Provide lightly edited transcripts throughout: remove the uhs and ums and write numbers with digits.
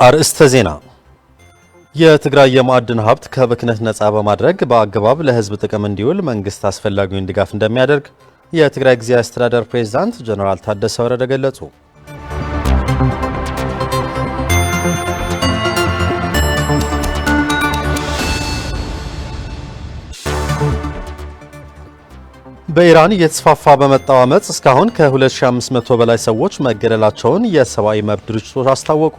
አርእስተ ዜና የትግራይ የማዕድን ሀብት ከብክነት ነፃ በማድረግ በአግባብ ለህዝብ ጥቅም እንዲውል መንግስት አስፈላጊውን ድጋፍ እንደሚያደርግ የትግራይ ጊዜያዊ አስተዳደር ፕሬዝዳንት ጀነራል ታደሰ ወረደ ገለጹ። በኢራን እየተስፋፋ በመጣው አመጽ እስካሁን ከ2500 በላይ ሰዎች መገደላቸውን የሰብአዊ መብት ድርጅቶች አስታወቁ።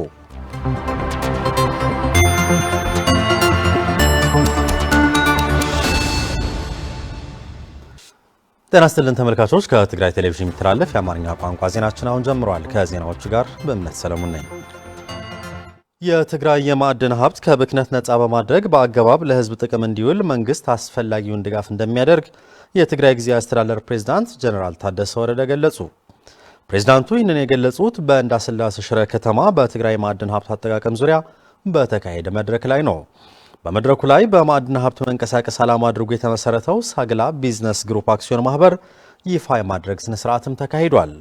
ጤና ይስጥልን ተመልካቾች፣ ከትግራይ ቴሌቪዥን የሚተላለፍ የአማርኛ ቋንቋ ዜናችን አሁን ጀምሯል። ከዜናዎቹ ጋር በእምነት ሰለሞን ነኝ። የትግራይ የማዕድን ሀብት ከብክነት ነፃ በማድረግ በአግባብ ለህዝብ ጥቅም እንዲውል መንግስት አስፈላጊውን ድጋፍ እንደሚያደርግ የትግራይ ጊዜያዊ አስተዳደር ፕሬዝዳንት ጀነራል ታደሰ ወረደ ገለጹ። ፕሬዝዳንቱ ይህንን የገለጹት በእንዳስላሴ ሽረ ከተማ በትግራይ ማዕድን ሀብት አጠቃቀም ዙሪያ በተካሄደ መድረክ ላይ ነው። በመድረኩ ላይ በማዕድን ሀብት መንቀሳቀስ ዓላማ አድርጎ የተመሰረተው ሳግላ ቢዝነስ ግሩፕ አክሲዮን ማህበር ይፋ የማድረግ ስነ ስርዓትም ተካሂዷል።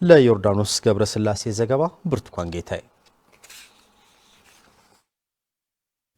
ለዮርዳኖስ ገብረስላሴ ዘገባ ብርቱካን ጌታዬ።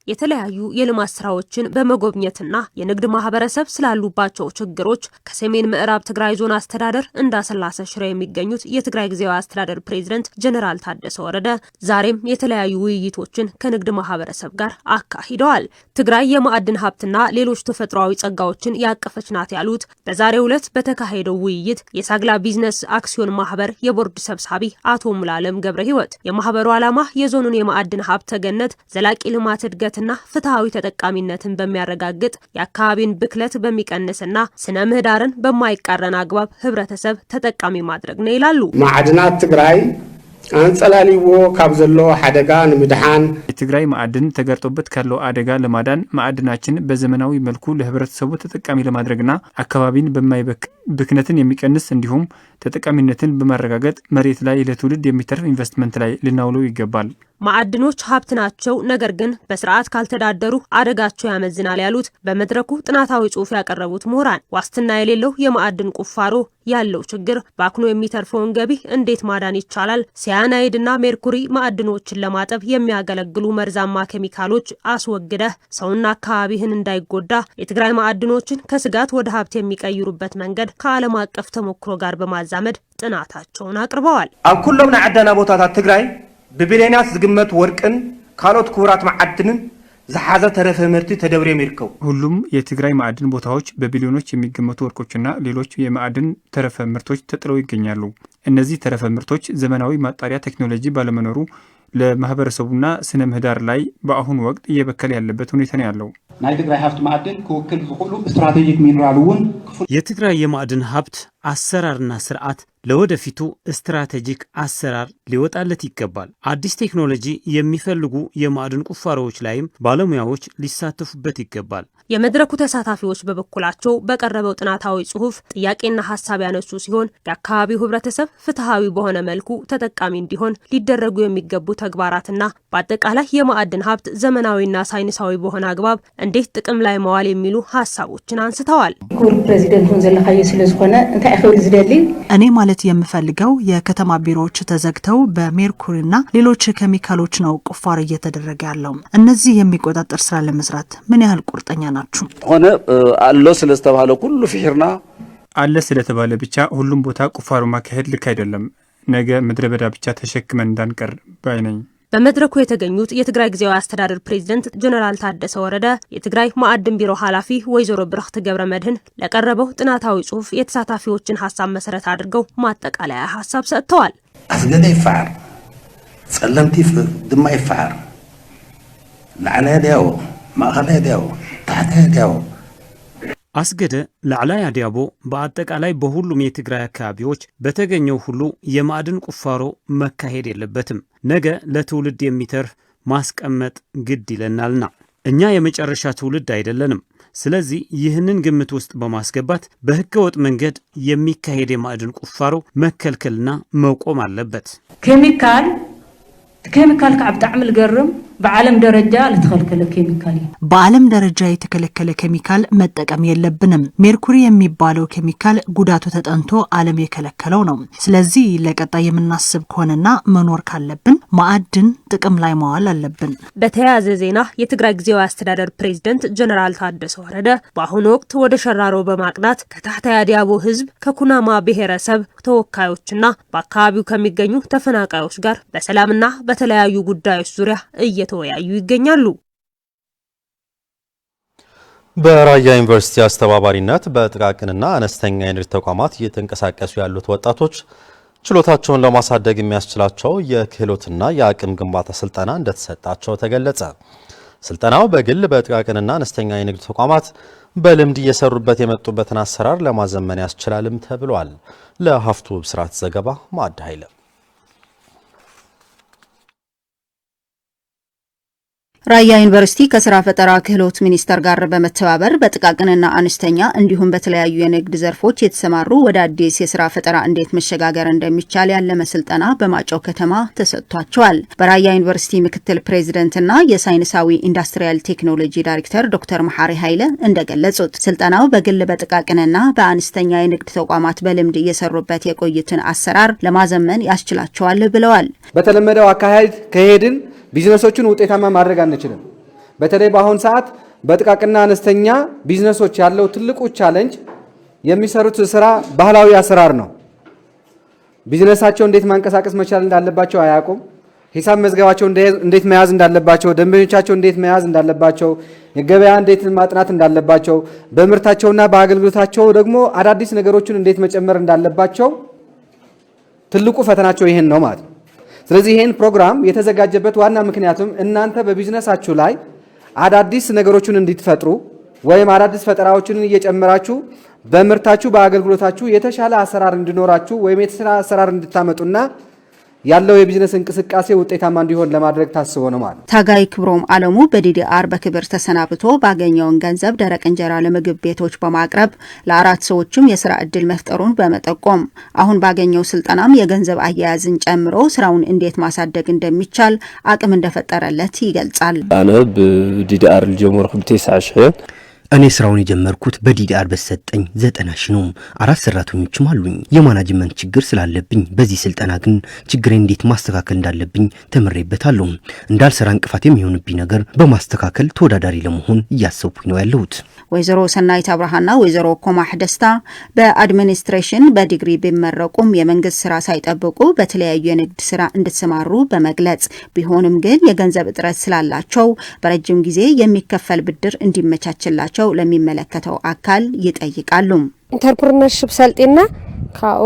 የተለያዩ የልማት ስራዎችን በመጎብኘትና የንግድ ማህበረሰብ ስላሉባቸው ችግሮች ከሰሜን ምዕራብ ትግራይ ዞን አስተዳደር እንዳስላሴ ሽረ የሚገኙት የትግራይ ጊዜያዊ አስተዳደር ፕሬዝዳንት ጀነራል ታደሰ ወረደ ዛሬም የተለያዩ ውይይቶችን ከንግድ ማህበረሰብ ጋር አካሂደዋል። ትግራይ የማዕድን ሀብትና ሌሎች ተፈጥሯዊ ጸጋዎችን ያቀፈች ናት ያሉት በዛሬው ዕለት በተካሄደው ውይይት የሳግላ ቢዝነስ አክሲዮን ማህበር የቦርድ ሰብሳቢ አቶ ሙላለም ገብረ ህይወት የማህበሩ ዓላማ የዞኑን የማዕድን ሀብት ተገነት ዘላቂ ልማት እድገት እና ፍትሃዊ ተጠቃሚነትን በሚያረጋግጥ የአካባቢን ብክለት በሚቀንስና ስነ ምህዳርን በማይቃረን አግባብ ህብረተሰብ ተጠቃሚ ማድረግ ነው ይላሉ። ማዕድናት ትግራይ አንጸላሊዎ ካብ ዘሎ ሓደጋ ንምድሓን የትግራይ ማዕድን ተገርጦበት ካለው አደጋ ለማዳን ማዕድናችን በዘመናዊ መልኩ ለህብረተሰቡ ተጠቃሚ ለማድረግና አካባቢን ብክነትን የሚቀንስ እንዲሁም ተጠቃሚነትን በማረጋገጥ መሬት ላይ ለትውልድ የሚተርፍ ኢንቨስትመንት ላይ ልናውለው ይገባል። ማዕድኖች ሀብት ናቸው፣ ነገር ግን በስርዓት ካልተዳደሩ አደጋቸው ያመዝናል ያሉት በመድረኩ ጥናታዊ ጽሑፍ ያቀረቡት ምሁራን ዋስትና የሌለው የማዕድን ቁፋሮ ያለው ችግር ባክኖ የሚተርፈውን ገቢ እንዴት ማዳን ይቻላል? ሲያናይድና ሜርኩሪ ማዕድኖችን ለማጠብ የሚያገለግሉ መርዛማ ኬሚካሎች አስወግደህ ሰውና አካባቢህን እንዳይጎዳ የትግራይ ማዕድኖችን ከስጋት ወደ ሀብት የሚቀይሩበት መንገድ ከዓለም አቀፍ ተሞክሮ ጋር በማዛመድ ጥናታቸውን አቅርበዋል። ኣብ ኩሎም ናይ ዓዳና ቦታታት ትግራይ በቢሊዮናት ዝግመት ወርቅን ካልኦት ክቡራት ማዕድንን ዝሓዘ ተረፈ ምርት ተደብረው ይርከቡ። ሁሉም የትግራይ ማዕድን ቦታዎች በቢሊዮኖች የሚገመቱ ወርቆችና ሌሎች የማዕድን ተረፈ ምርቶች ተጥለው ይገኛሉ። እነዚህ ተረፈ ምርቶች ዘመናዊ ማጣሪያ ቴክኖሎጂ ባለመኖሩ ለማህበረሰቡና ስነ ምህዳር ላይ በአሁኑ ወቅት እየበከለ ያለበት ሁኔታ ነው ያለው። ናይ ትግራይ ሀብት ማዕድን ክውክል ዝኽእሉ ስትራቴጂክ ሚነራል እውን የትግራይ የማዕድን ሀብት አሰራርና ስርዓት ለወደፊቱ ስትራቴጂክ አሰራር ሊወጣለት ይገባል። አዲስ ቴክኖሎጂ የሚፈልጉ የማዕድን ቁፋሮዎች ላይም ባለሙያዎች ሊሳተፉበት ይገባል። የመድረኩ ተሳታፊዎች በበኩላቸው በቀረበው ጥናታዊ ጽሑፍ ጥያቄና ሀሳብ ያነሱ ሲሆን የአካባቢው ህብረተሰብ ፍትሃዊ በሆነ መልኩ ተጠቃሚ እንዲሆን ሊደረጉ የሚገቡ ተግባራትና በአጠቃላይ የማዕድን ሀብት ዘመናዊና ሳይንሳዊ በሆነ አግባብ እንዴት ጥቅም ላይ መዋል የሚሉ ሀሳቦችን አንስተዋል። ክቡር ፕሬዚደንቱን ዘለኻየ ስለዝኾነ እንታይ አኸብል ዝደሊ እኔ ማለት የምፈልገው የከተማ ቢሮዎች ተዘግተው በሜርኩሪና ሌሎች ኬሚካሎች ነው ቁፋሮ እየተደረገ ያለው። እነዚህ የሚቆጣጠር ስራ ለመስራት ምን ያህል ቁርጠኛ ናችሁ? ሆነ አሎ ስለተባለ ሁሉ ፍሕርና አለ ስለተባለ ብቻ ሁሉም ቦታ ቁፋሮ ማካሄድ ልክ አይደለም። ነገ ምድረ በዳ ብቻ ተሸክመን እንዳንቀር ባይ ነኝ። በመድረኩ የተገኙት የትግራይ ጊዜያዊ አስተዳደር ፕሬዝዳንት ጀነራል ታደሰ ወረደ የትግራይ ማዕድን ቢሮ ኃላፊ ወይዘሮ ብርክት ገብረ መድህን ለቀረበው ጥናታዊ ጽሑፍ የተሳታፊዎችን ሀሳብ መሰረት አድርገው ማጠቃለያ ሀሳብ ሰጥተዋል። አስገደ ይፋር ጸለምቲ ድማ ይፋር ላዕላይ ዲያው ማእኸላይ ዲያው ታሕታይ ዲያው አስገደ ላዕላይ ዲያቦ በአጠቃላይ በሁሉም የትግራይ አካባቢዎች በተገኘው ሁሉ የማዕድን ቁፋሮ መካሄድ የለበትም። ነገ ለትውልድ የሚተርፍ ማስቀመጥ ግድ ይለናልና እኛ የመጨረሻ ትውልድ አይደለንም። ስለዚህ ይህንን ግምት ውስጥ በማስገባት በህገወጥ መንገድ የሚካሄድ የማዕድን ቁፋሮ መከልከልና መቆም አለበት። ኬሚካል ከዓብ ጣዕሚ ልገርም በዓለም ደረጃ ለተከለከለ ኬሚካል በዓለም ደረጃ የተከለከለ ኬሚካል መጠቀም የለብንም። ሜርኩሪ የሚባለው ኬሚካል ጉዳቱ ተጠንቶ ዓለም የከለከለው ነው። ስለዚህ ለቀጣይ የምናስብ ከሆነና መኖር ካለብን ማዕድን ጥቅም ላይ ማዋል አለብን። በተያያዘ ዜና የትግራይ ጊዜያዊ አስተዳደር ፕሬዝዳንት ጀነራል ታደሰ ወረደ በአሁኑ ወቅት ወደ ሸራሮ በማቅናት ከታህታይ አዲያቦ ህዝብ ከኩናማ ብሔረሰብ ተወካዮችና በአካባቢው ከሚገኙ ተፈናቃዮች ጋር በሰላምና በተለያዩ ጉዳዮች ዙሪያ እየተወያዩ ይገኛሉ። በራያ ዩኒቨርሲቲ አስተባባሪነት በጥቃቅንና አነስተኛ የንግድ ተቋማት እየተንቀሳቀሱ ያሉት ወጣቶች ችሎታቸውን ለማሳደግ የሚያስችላቸው የክህሎትና የአቅም ግንባታ ስልጠና እንደተሰጣቸው ተገለጸ። ስልጠናው በግል በጥቃቅንና አነስተኛ የንግድ ተቋማት በልምድ እየሰሩበት የመጡበትን አሰራር ለማዘመን ያስችላልም ተብሏል። ለሀፍቱ ብስራት ዘገባ ማዕድ ኃይለ ራያ ዩኒቨርሲቲ ከስራ ፈጠራ ክህሎት ሚኒስቴር ጋር በመተባበር በጥቃቅንና አነስተኛ እንዲሁም በተለያዩ የንግድ ዘርፎች የተሰማሩ ወደ አዲስ የስራ ፈጠራ እንዴት መሸጋገር እንደሚቻል ያለመ ስልጠና በማጫው ከተማ ተሰጥቷቸዋል። በራያ ዩኒቨርሲቲ ምክትል ፕሬዝዳንትና የሳይንሳዊ ኢንዱስትሪያል ቴክኖሎጂ ዳይሬክተር ዶክተር መሐሪ ኃይለ እንደገለጹት ስልጠናው በግል በጥቃቅንና በአነስተኛ የንግድ ተቋማት በልምድ እየሰሩበት የቆዩትን አሰራር ለማዘመን ያስችላቸዋል ብለዋል። በተለመደው አካሄድ ከሄድን ቢዝነሶችን ውጤታማ ማድረግ አንችልም። በተለይ በአሁን ሰዓት በጥቃቅንና አነስተኛ ቢዝነሶች ያለው ትልቁ ቻሌንጅ የሚሰሩት ስራ ባህላዊ አሰራር ነው። ቢዝነሳቸው እንዴት ማንቀሳቀስ መቻል እንዳለባቸው አያውቁም። ሂሳብ መዝገባቸው እንዴት መያዝ እንዳለባቸው፣ ደንበኞቻቸው እንዴት መያዝ እንዳለባቸው፣ የገበያ እንዴት ማጥናት እንዳለባቸው፣ በምርታቸውና በአገልግሎታቸው ደግሞ አዳዲስ ነገሮችን እንዴት መጨመር እንዳለባቸው ትልቁ ፈተናቸው ይሄን ነው ማለት ነው። ስለዚህ ይሄን ፕሮግራም የተዘጋጀበት ዋና ምክንያቱም እናንተ በቢዝነሳችሁ ላይ አዳዲስ ነገሮችን እንድትፈጥሩ ወይም አዳዲስ ፈጠራዎችን እየጨመራችሁ በምርታችሁ በአገልግሎታችሁ የተሻለ አሰራር እንዲኖራችሁ ወይም የተሻለ አሰራር እንድታመጡና ያለው የቢዝነስ እንቅስቃሴ ውጤታማ እንዲሆን ለማድረግ ታስቦ ነው ማለት። ታጋይ ክብሮም አለሙ በዲዲአር በክብር ተሰናብቶ ባገኘውን ገንዘብ ደረቅ እንጀራ ለምግብ ቤቶች በማቅረብ ለአራት ሰዎችም የስራ እድል መፍጠሩን በመጠቆም አሁን ባገኘው ስልጠናም የገንዘብ አያያዝን ጨምሮ ስራውን እንዴት ማሳደግ እንደሚቻል አቅም እንደፈጠረለት ይገልጻል። አነ በዲዲአር ልጀምሮ ብቴሳሽ እኔ ስራውን የጀመርኩት በዲዲአር በሰጠኝ 90 ሺህ ነው። 4 ሰራተኞችም አሉኝ። የማናጅመንት ችግር ስላለብኝ በዚህ ስልጠና ግን ችግሬን እንዴት ማስተካከል እንዳለብኝ ተምሬበታለሁ። እንዳልሰራ እንቅፋት የሚሆንብኝ ነገር በማስተካከል ተወዳዳሪ ለመሆን እያሰብኩኝ ነው ያለሁት። ወይዘሮ ሰናይት አብርሃና ወይዘሮ ኮማህ ደስታ በአድሚኒስትሬሽን በዲግሪ ቢመረቁም የመንግስት ስራ ሳይጠብቁ በተለያዩ የንግድ ስራ እንድትሰማሩ በመግለጽ ቢሆንም ግን የገንዘብ እጥረት ስላላቸው በረጅም ጊዜ የሚከፈል ብድር እንዲመቻችላቸው ለሚመለከተው አካል ይጠይቃሉ። ኢንተርፕረነርሺፕ ሰልጤና ካኡ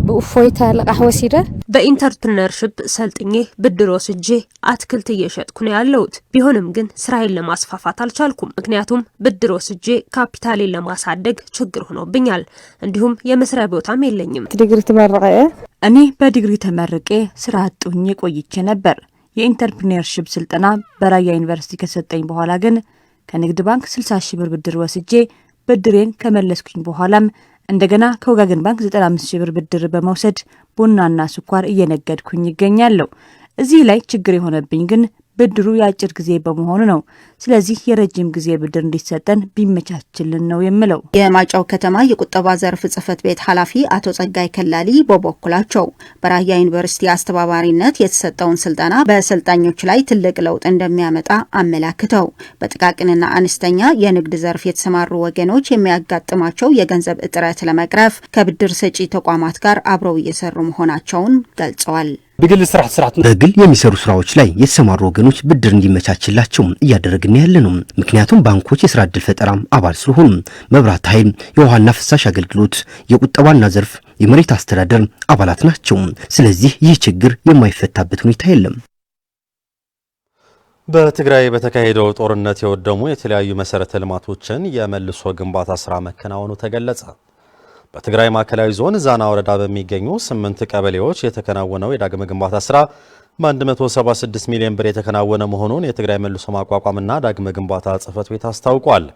በኡፎይታ ለቃህ ወሲደ በኢንተርፕረነርሺፕ ሰልጥኜ ብድር ወስጄ አትክልት እየሸጥኩ ነው ያለሁት። ቢሆንም ግን ስራዬን ለማስፋፋት አልቻልኩም። ምክንያቱም ብድር ወስጄ ካፒታሌን ለማሳደግ ችግር ሆኖብኛል። እንዲሁም የመስሪያ ቦታም የለኝም። ዲግሪ ተመረቀ እኔ በዲግሪ ተመርቄ ስራ አጥቶኝ ቆይቼ ነበር። የኢንተርፕረነርሺፕ ስልጠና በራያ ዩኒቨርሲቲ ከሰጠኝ በኋላ ግን ከንግድ ባንክ 60 ሺህ ብር ብድር ወስጄ ብድሬን ከመለስኩኝ በኋላም እንደገና ከወጋገን ባንክ 95 ሺህ ብር ብድር በመውሰድ ቡናና ስኳር እየነገድኩኝ ይገኛለሁ። እዚህ ላይ ችግር የሆነብኝ ግን ብድሩ የአጭር ጊዜ በመሆኑ ነው። ስለዚህ የረጅም ጊዜ ብድር እንዲሰጠን ቢመቻችልን ነው የምለው። የማጫው ከተማ የቁጠባ ዘርፍ ጽህፈት ቤት ኃላፊ አቶ ጸጋይ ከላሊ በበኩላቸው በራያ ዩኒቨርሲቲ አስተባባሪነት የተሰጠውን ስልጠና በሰልጣኞች ላይ ትልቅ ለውጥ እንደሚያመጣ አመላክተው በጥቃቅንና አነስተኛ የንግድ ዘርፍ የተሰማሩ ወገኖች የሚያጋጥማቸው የገንዘብ እጥረት ለመቅረፍ ከብድር ሰጪ ተቋማት ጋር አብረው እየሰሩ መሆናቸውን ገልጸዋል። በግል የሚሰሩ ስራዎች ላይ የተሰማሩ ወገኖች ብድር እንዲመቻችላቸው እያደረግን ያለ ነው። ምክንያቱም ባንኮች የስራ እድል ፈጠራም አባል ስለሆኑ መብራት ኃይል፣ የውሃና ፍሳሽ አገልግሎት፣ የቁጠባና ዘርፍ፣ የመሬት አስተዳደር አባላት ናቸው። ስለዚህ ይህ ችግር የማይፈታበት ሁኔታ የለም። በትግራይ በተካሄደው ጦርነት የወደሙ የተለያዩ መሰረተ ልማቶችን የመልሶ ግንባታ ስራ መከናወኑ ተገለጸ። በትግራይ ማዕከላዊ ዞን ዛና ወረዳ በሚገኙ 8 ቀበሌዎች የተከናወነው የዳግም ግንባታ ስራ በ176 ሚሊዮን ብር የተከናወነ መሆኑን የትግራይ መልሶ ማቋቋምና ዳግም ግንባታ ጽሕፈት ቤት አስታውቋል።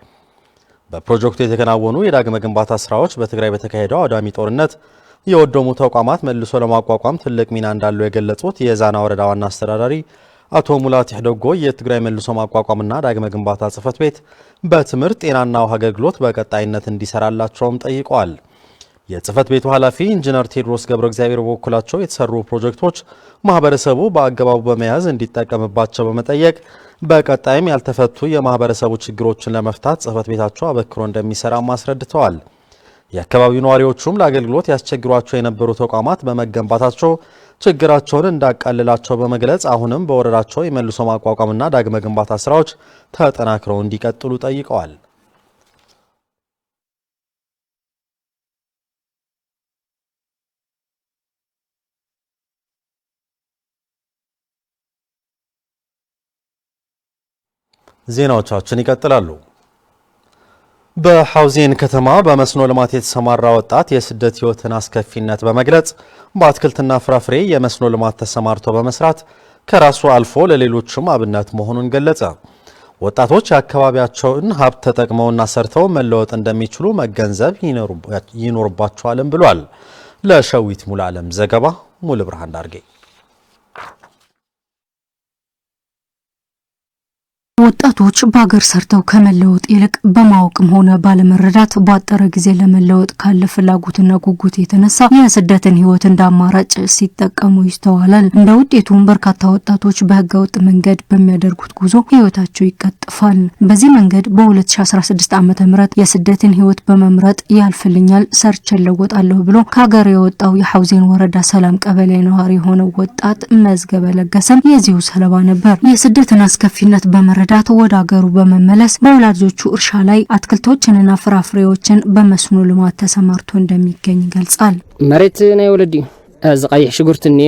በፕሮጀክቱ የተከናወኑ የዳግም ግንባታ ስራዎች በትግራይ በተካሄደው አውዳሚ ጦርነት የወደሙ ተቋማት መልሶ ለማቋቋም ትልቅ ሚና እንዳለው የገለጹት የዛና ወረዳ ዋና አስተዳዳሪ አቶ ሙላት ይህደጎ የትግራይ መልሶ ማቋቋምና ዳግመ ግንባታ ጽሕፈት ቤት በትምህርት ጤናና ውሃ አገልግሎት በቀጣይነት እንዲሰራላቸውም ጠይቀዋል። የጽሕፈት ቤቱ ኃላፊ ኢንጂነር ቴዎድሮስ ገብረ እግዚአብሔር በበኩላቸው የተሰሩ ፕሮጀክቶች ማህበረሰቡ በአግባቡ በመያዝ እንዲጠቀምባቸው በመጠየቅ በቀጣይም ያልተፈቱ የማህበረሰቡ ችግሮችን ለመፍታት ጽሕፈት ቤታቸው አበክሮ እንደሚሰራ አስረድተዋል። የአካባቢው ነዋሪዎቹም ለአገልግሎት ያስቸግሯቸው የነበሩ ተቋማት በመገንባታቸው ችግራቸውን እንዳቃልላቸው በመግለጽ አሁንም በወረዳቸው የመልሶ ማቋቋምና ዳግመ ግንባታ ስራዎች ተጠናክረው እንዲቀጥሉ ጠይቀዋል። ዜናዎቻችን ይቀጥላሉ። በሐውዜን ከተማ በመስኖ ልማት የተሰማራ ወጣት የስደት ህይወትን አስከፊነት በመግለጽ በአትክልትና ፍራፍሬ የመስኖ ልማት ተሰማርቶ በመስራት ከራሱ አልፎ ለሌሎችም አብነት መሆኑን ገለጸ። ወጣቶች የአካባቢያቸውን ሀብት ተጠቅመውና ሰርተው መለወጥ እንደሚችሉ መገንዘብ ይኖርባቸዋልም ብሏል። ለሸዊት ሙሉ ዓለም ዘገባ ሙሉ ብርሃን ዳርጌ። ወጣቶች በአገር ሰርተው ከመለወጥ ይልቅ በማወቅም ሆነ ባለመረዳት ባጠረ ጊዜ ለመለወጥ ካለ ፍላጎትና ጉጉት የተነሳ የስደትን ህይወት እንዳማራጭ ሲጠቀሙ ይስተዋላል። እንደ ውጤቱም በርካታ ወጣቶች በህገወጥ መንገድ በሚያደርጉት ጉዞ ህይወታቸው ይቀጥፋል። በዚህ መንገድ በ2016 ዓ.ም የስደትን ህይወት በመምረጥ ያልፍልኛል ሰርቼ ለወጣለሁ ብሎ ከሀገር የወጣው የሐውዜን ወረዳ ሰላም ቀበሌ ነዋሪ የሆነው ወጣት መዝገበ ለገሰም የዚሁ ሰለባ ነበር። የስደትን አስከፊነት በመረዳት ወደ ሀገሩ በመመለስ በወላጆቹ እርሻ ላይ አትክልቶችንና ፍራፍሬዎችን በመስኖ ልማት ተሰማርቶ እንደሚገኝ ይገልጻል። መሬት ናይ ወለዲ ዝቀይሕ ሽጉርትኒ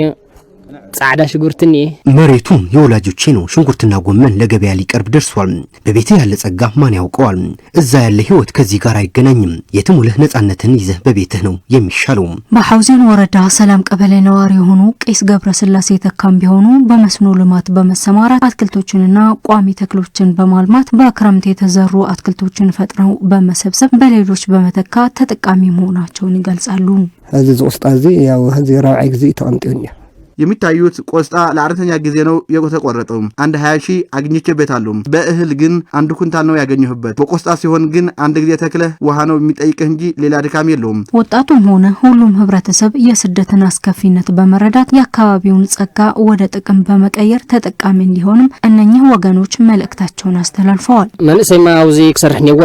ጻዕዳ ሽጉርትኒ መሬቱ የወላጆቼ ነው። ሽንኩርትና ጎመን ለገበያ ሊቀርብ ደርሷል። በቤቴ ያለ ጸጋ ማን ያውቀዋል? እዛ ያለ ህይወት ከዚህ ጋር አይገናኝም። የትም ውለህ ነጻነትን ይዘህ በቤትህ ነው የሚሻለው። በሐውዜን ወረዳ ሰላም ቀበሌ ነዋሪ የሆኑ ቄስ ገብረስላሴ ተካም ቢሆኑ በመስኖ ልማት በመሰማራት አትክልቶችንና ቋሚ ተክሎችን በማልማት በክረምት የተዘሩ አትክልቶችን ፈጥረው በመሰብሰብ በሌሎች በመተካ ተጠቃሚ መሆናቸውን ይገልጻሉ። እዚህ ውስጥ ያው እዚህ ራዕይ ጊዜ ተቀምጠኛ የሚታዩት ቆስጣ ለአራተኛ ጊዜ ነው የተቆረጠው። አንድ 20 ሺህ አግኝቼበታለሁ። በእህል ግን አንድ ኩንታል ነው ያገኘሁበት። በቆስጣ ሲሆን ግን አንድ ጊዜ ተክለህ ውሃ ነው የሚጠይቅህ እንጂ ሌላ ድካም የለውም። ወጣቱም ሆነ ሁሉም ህብረተሰብ የስደትን አስከፊነት በመረዳት የአካባቢውን ጸጋ ወደ ጥቅም በመቀየር ተጠቃሚ እንዲሆንም እነኚህ ወገኖች መልእክታቸውን አስተላልፈዋል። መንእሰይ ማውዚ ክሰርሕ ነዎ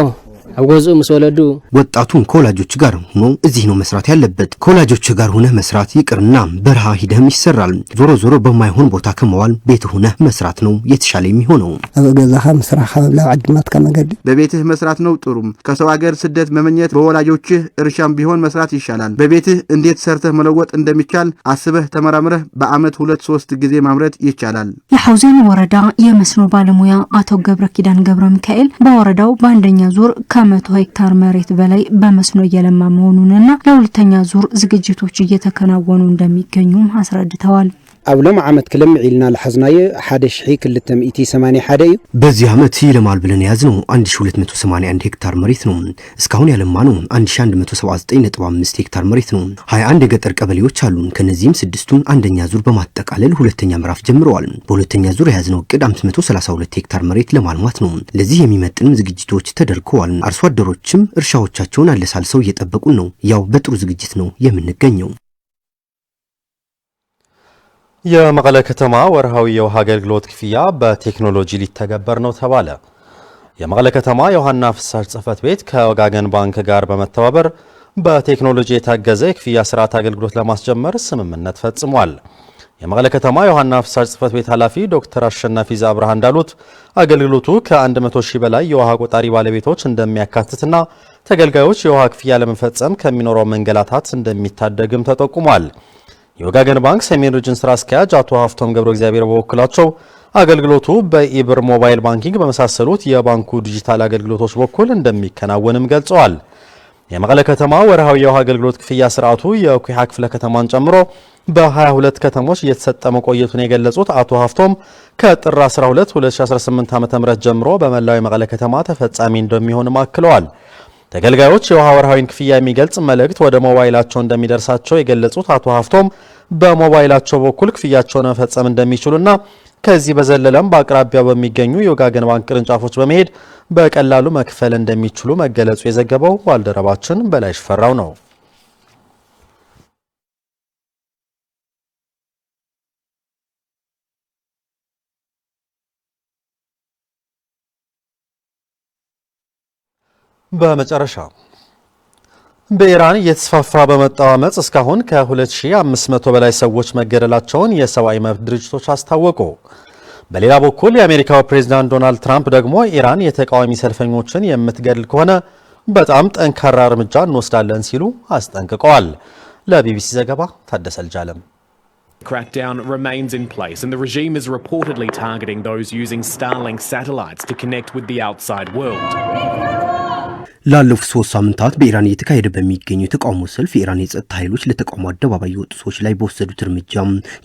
አውጎዙ መስወለዱ ወጣቱን ከወላጆች ጋር ሆኖ እዚህ ነው መስራት ያለበት። ከወላጆች ጋር ሆነ መስራት ይቅርና በረሃ ሂደህም ይሰራል። ዞሮ ዞሮ በማይሆን ቦታ ከመዋል ቤት ሆነ መስራት ነው የተሻለ የሚሆነው። አበገዛህ መስራህ ለዓድማት ከመገድ በቤትህ መስራት ነው ጥሩ። ከሰው ሀገር ስደት መመኘት በወላጆችህ እርሻም ቢሆን መስራት ይሻላል። በቤትህ እንዴት ሰርተህ መለወጥ እንደሚቻል አስበህ ተመራምረህ በአመት 2-3 ጊዜ ማምረት ይቻላል። የሐውዜን ወረዳ የመስኖ ባለሙያ አቶ ገብረ ኪዳን ገብረ ሚካኤል በወረዳው በአንደኛ ዙር 100 ሄክታር መሬት በላይ በመስኖ እየለማ መሆኑንና ለሁለተኛ ዙር ዝግጅቶች እየተከናወኑ እንደሚገኙም አስረድተዋል። አብሎም ዓመት ክለምዕ ኢልና ለሐዝናየ 1281 እዩ። በዚህ ዓመት ይለማል ብለን ያዝነው 1281 ሄክታር መሬት ነው። እስካሁን ያለማነው 1179.5 ሄክታር መሬት ነው። 21 የገጠር ቀበሌዎች አሉን። ከነዚህም 6ቱን አንደኛ ዙር በማጠቃለል ሁለተኛ ምዕራፍ ጀምረዋል። በሁለተኛ ዙር የያዝነው እቅድ 532 ሄክታር መሬት ለማልማት ነው። ለዚህ የሚመጥን ዝግጅቶች ተደርገዋል። አርሶ አደሮችም እርሻዎቻቸውን አለሳልሰው እየጠበቁን ነው። ያው በጥሩ ዝግጅት ነው የምንገኘው። የመቀለ ከተማ ወርሃዊ የውሃ አገልግሎት ክፍያ በቴክኖሎጂ ሊተገበር ነው ተባለ። የመቀለ ከተማ የውሃና ፍሳሽ ጽሕፈት ቤት ከወጋገን ባንክ ጋር በመተባበር በቴክኖሎጂ የታገዘ የክፍያ ስርዓት አገልግሎት ለማስጀመር ስምምነት ፈጽሟል። የመቀለ ከተማ የውሃና ፍሳሽ ጽሕፈት ቤት ኃላፊ ዶክተር አሸናፊ ዛብርሃ እንዳሉት አገልግሎቱ ከ100 ሺህ በላይ የውሃ ቆጣሪ ባለቤቶች እንደሚያካትትና ተገልጋዮች የውሃ ክፍያ ለመፈጸም ከሚኖረው መንገላታት እንደሚታደግም ተጠቁሟል። የወጋገን ባንክ ሰሜን ሪጅን ስራ አስኪያጅ አቶ ሀፍቶም ገብረ እግዚአብሔር በበኩላቸው አገልግሎቱ በኢብር ሞባይል ባንኪንግ በመሳሰሉት የባንኩ ዲጂታል አገልግሎቶች በኩል እንደሚከናወንም ገልጸዋል። የመቀለ ከተማ ወርሃዊ የውሃ አገልግሎት ክፍያ ስርዓቱ የኩሃ ክፍለ ከተማን ጨምሮ በ22 ከተሞች እየተሰጠ መቆየቱን የገለጹት አቶ ሀፍቶም ከጥር 12 2018 ዓ.ም ጀምሮ በመላው የመቀለ ከተማ ተፈጻሚ እንደሚሆንም አክለዋል። ተገልጋዮች የውሃ ወርሃዊን ክፍያ የሚገልጽ መልእክት ወደ ሞባይላቸው እንደሚደርሳቸው የገለጹት አቶ ሀፍቶም በሞባይላቸው በኩል ክፍያቸውን መፈጸም እንደሚችሉና ከዚህ በዘለለም በአቅራቢያው በሚገኙ የወጋገን ባንክ ቅርንጫፎች በመሄድ በቀላሉ መክፈል እንደሚችሉ መገለጹ የዘገበው ባልደረባችን በላይ ሽፈራው ነው። በመጨረሻ በኢራን እየተስፋፋ በመጣው አመጽ እስካሁን ከ2500 በላይ ሰዎች መገደላቸውን የሰብአዊ መብት ድርጅቶች አስታወቁ። በሌላ በኩል የአሜሪካው ፕሬዝዳንት ዶናልድ ትራምፕ ደግሞ ኢራን የተቃዋሚ ሰልፈኞችን የምትገድል ከሆነ በጣም ጠንካራ እርምጃ እንወስዳለን ሲሉ አስጠንቅቀዋል። ለቢቢሲ ዘገባ ታደሰ ልጃለም። Crackdown remains in place and the regime is reportedly targeting those using Starlink satellites to connect with the outside world. ላለፉት 3 ሳምንታት በኢራን እየተካሄደ በሚገኘው የተቃውሞ ሰልፍ የኢራን የጸጥታ ኃይሎች ለተቃውሞ አደባባይ የወጡ ሰዎች ላይ በወሰዱት እርምጃ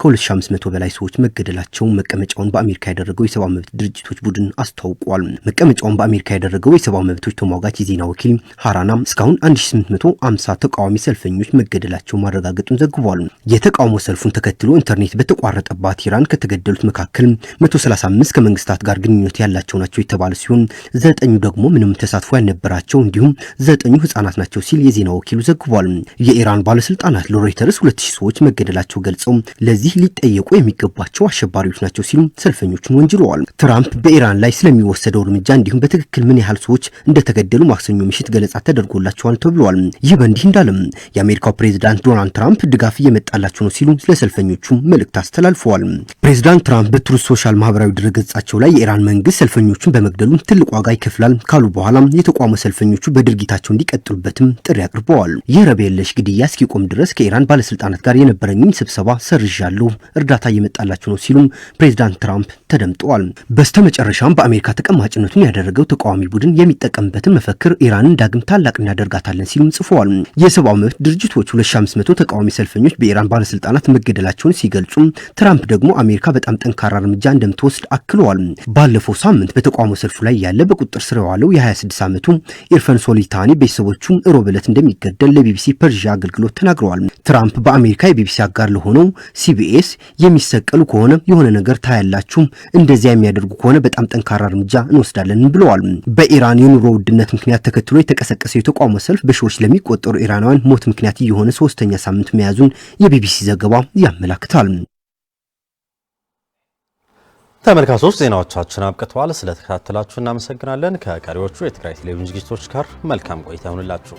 ከ2500 በላይ ሰዎች መገደላቸውን መቀመጫውን በአሜሪካ ያደረገው የሰብአዊ መብት ድርጅቶች ቡድን አስታውቋል። መቀመጫውን በአሜሪካ ያደረገው የሰብአዊ መብቶች ተሟጋች የዜና ወኪል ሃራና እስካሁን 1850 ተቃዋሚ ሰልፈኞች መገደላቸውን ማረጋገጡን ዘግቧል። የተቃውሞ ሰልፉን ተከትሎ ኢንተርኔት በተቋረጠባት ኢራን ከተገደሉት መካከል 135 ከመንግስታት ጋር ግንኙነት ያላቸው ናቸው የተባለ ሲሆን 9 ደግሞ ምንም ተሳትፎ ያልነበራቸው እንዲሁም 9 ህፃናት ናቸው ሲል የዜና ወኪሉ ዘግቧል። የኢራን ባለስልጣናት ለሮይተርስ 2000 ሰዎች መገደላቸው ገልጸው ለዚህ ሊጠየቁ የሚገባቸው አሸባሪዎች ናቸው ሲሉ ሰልፈኞቹን ወንጅለዋል። ትራምፕ በኢራን ላይ ስለሚወሰደው እርምጃ እንዲሁም በትክክል ምን ያህል ሰዎች እንደተገደሉ ማክሰኞ ምሽት ገለጻ ተደርጎላቸዋል ተብሏል። ይህ በእንዲህ እንዳለም የአሜሪካው ፕሬዝዳንት ዶናልድ ትራምፕ ድጋፍ እየመጣላቸው ነው ሲሉ ለሰልፈኞቹ መልእክት አስተላልፈዋል። ፕሬዝዳንት ትራምፕ በትሩዝ ሶሻል ማህበራዊ ድረገጻቸው ላይ የኢራን መንግስት ሰልፈኞቹን በመግደሉ ትልቅ ዋጋ ይከፍላል ካሉ በኋላ የተቋሙ ሰልፈኞቹ በድርጊታቸው እንዲቀጥሉበትም ጥሪ አቅርበዋል። የረብ የለሽ ግድያ እስኪቆም ድረስ ከኢራን ባለስልጣናት ጋር የነበረኝን ስብሰባ ሰርዣለሁ፣ እርዳታ እየመጣላቸው ነው ሲሉም ፕሬዝዳንት ትራምፕ ተደምጠዋል። በስተመጨረሻም በአሜሪካ ተቀማጭነቱን ያደረገው ተቃዋሚ ቡድን የሚጠቀምበትን መፈክር ኢራንን ዳግም ታላቅ እናደርጋታለን ሲሉም ጽፈዋል። የሰብአዊ መብት ድርጅቶች 2500 ተቃዋሚ ሰልፈኞች በኢራን ባለስልጣናት መገደላቸውን ሲገልጹ ትራምፕ ደግሞ አሜሪካ በጣም ጠንካራ እርምጃ እንደምትወስድ አክለዋል። ባለፈው ሳምንት በተቃውሞ ሰልፉ ላይ ያለ በቁጥጥር ስር የዋለው የ26 ዓመቱ ኢርፋን ሶሊታኒ ቤተሰቦቹን ሮብ ዕለት እንደሚገደል ለቢቢሲ ፐርሺያ አገልግሎት ተናግረዋል። ትራምፕ በአሜሪካ የቢቢሲ አጋር ለሆነው ሲቢኤስ የሚሰቀሉ ከሆነ የሆነ ነገር ታያላችሁ፣ እንደዚያ የሚያደርጉ ከሆነ በጣም ጠንካራ እርምጃ እንወስዳለን ብለዋል። በኢራን የኑሮ ውድነት ምክንያት ተከትሎ የተቀሰቀሰው የተቃውሞ ሰልፍ በሺዎች ለሚቆጠሩ ኢራናውያን ሞት ምክንያት የሆነ 3ኛ ሳምንት መያዙን የቢቢሲ ዘገባ ያመለክታል። ተመልካቾች ዜናዎቻችን አብቅተዋል። ስለተከታተላችሁ እናመሰግናለን። ከቀሪዎቹ የትግራይ ቴሌቪዥን ዝግጅቶች ጋር መልካም ቆይታ ይሁንላችሁ።